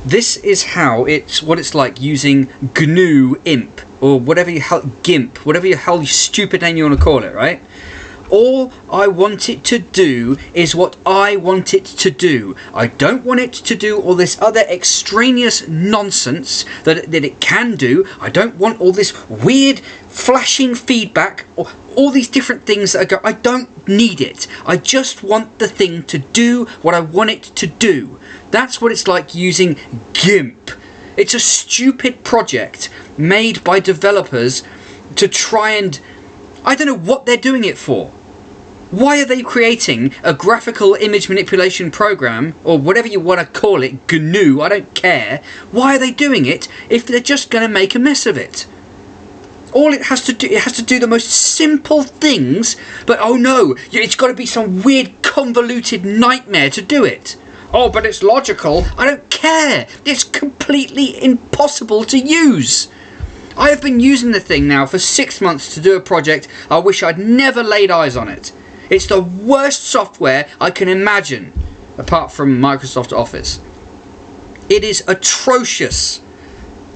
This is what it's like using GNU Imp, or whatever Gimp, whatever the hell stupid name you want to call it, right? All I want it to do is what I want it to do. I don't want it to do all this other extraneous nonsense that it can do. I don't want all this weird flashing feedback or all these different things that I don't need it. I just want the thing to do what I want it to do. That's what it's like using Gimp. It's a stupid project made by developers to try and... I don't know what they're doing it for. Why are they creating a graphical image manipulation program, or whatever you want to call it, GNU, I don't care. Why are they doing it if they're just going to make a mess of it? All it has to do the most simple things, but oh no, it's got to be some weird convoluted nightmare to do it. Oh, but it's logical. I don't care. It's completely impossible to use. I have been using the thing now for 6 months to do a project. I wish I'd never laid eyes on it. It's the worst software I can imagine, apart from Microsoft Office. It is atrocious.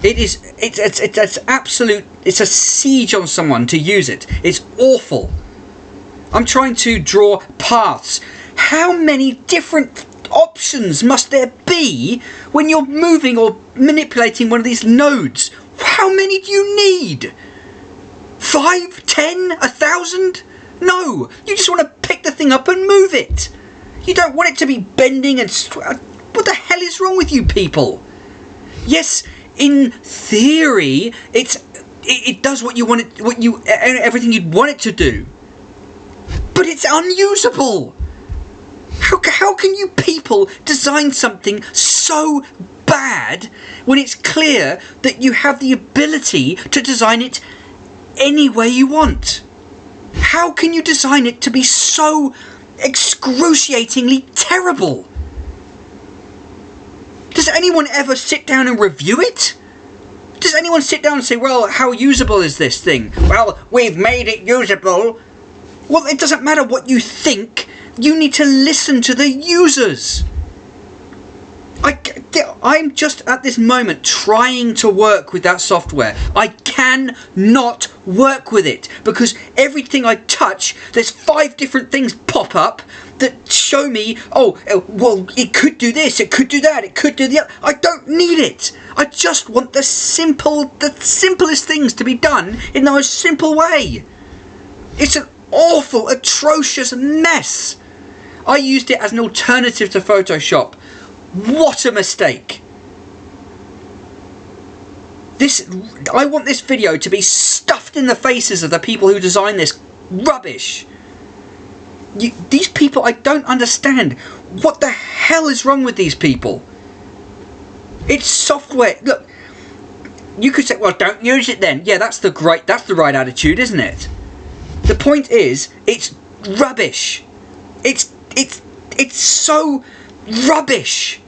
It's absolute, it's a siege on someone to use it. It's awful. I'm trying to draw paths. How many different options must there be when you're moving or manipulating one of these nodes? How many do you need? 5, 10, 1,000? No, you just want to pick the thing up and move it. You don't want it to be bending and... What the hell is wrong with you people? Yes, in theory, it does what you want it, everything you'd want it to do. But it's unusable. How can you people design something so bad when it's clear that you have the ability to design it any way you want? How can you design it to be so excruciatingly terrible? Does anyone ever sit down and review it? Does anyone sit down and say, well, how usable is this thing? Well, we've made it usable. Well, it doesn't matter what you think. You need to listen to the users. I'm just at this moment trying to work with that software. I cannot work with it because everything I touch, there's 5 different things pop up that show me, oh, well, it could do this, it could do that, it could do the other. I don't need it. I just want the simplest things to be done in the most simple way. It's an awful, atrocious mess. I used it as an alternative to Photoshop. What a mistake. I want this video to be stuffed in the faces of the people who design this rubbish. These people, I don't understand. What the hell is wrong with these people? It's software. Look, you could say, well, don't use it then. Yeah, that's the right attitude, isn't it? The point is, it's rubbish. It's so rubbish.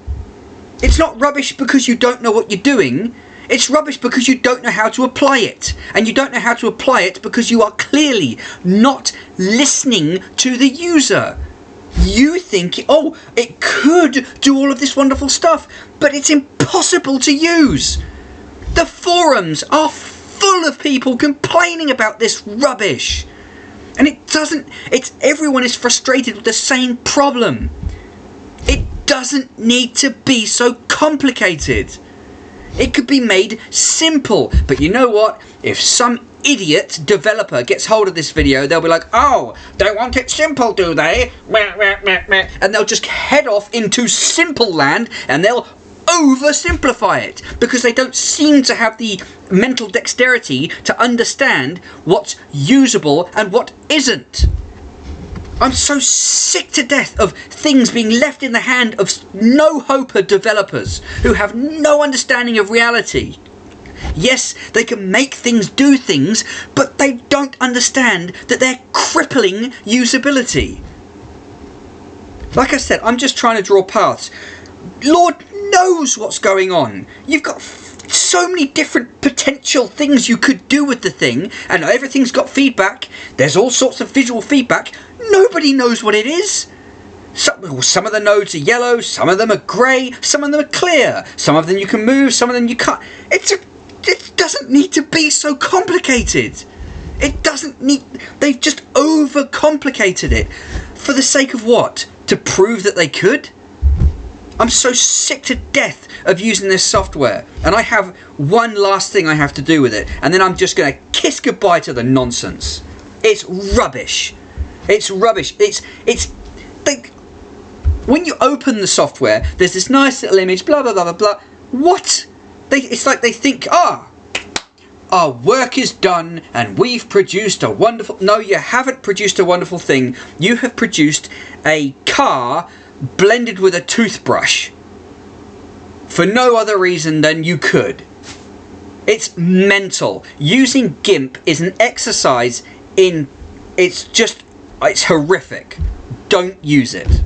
It's not rubbish because you don't know what you're doing. It's rubbish because you don't know how to apply it. And you don't know how to apply it because you are clearly not listening to the user. You think, oh, it could do all of this wonderful stuff, but it's impossible to use. The forums are full of people complaining about this rubbish. And everyone is frustrated with the same problem. It doesn't need to be so complicated. It could be made simple. But you know what? If some idiot developer gets hold of this video, they'll be like, oh, they want it simple, do they? And they'll just head off into simple land and they'll oversimplify it because they don't seem to have the mental dexterity to understand what's usable and what isn't. I'm so sick to death of things being left in the hand of no-hoper developers who have no understanding of reality. Yes, they can make things do things, but they don't understand that they're crippling usability. Like I said, I'm just trying to draw paths. Lord knows what's going on. You've got so many different potential things you could do with the thing, and everything's got feedback. There's all sorts of visual feedback. Nobody knows what it is. Some of the nodes are yellow, some of them are grey, some of them are clear, some of them you can move, some of them you can't. It doesn't need to be so complicated. It doesn't need. They've just overcomplicated it. For the sake of what? To prove that they could? I'm so sick to death of using this software, and I have one last thing I have to do with it, and then I'm just going to kiss goodbye to the nonsense. It's rubbish. It's rubbish. It's when you open the software, there's this nice little image, blah blah blah blah blah. What? It's like they think, our work is done and we've produced a wonderful... No, you haven't produced a wonderful thing. You have produced a car blended with a toothbrush for no other reason than you could. It's mental. Using Gimp is an exercise in... It's horrific. Don't use it.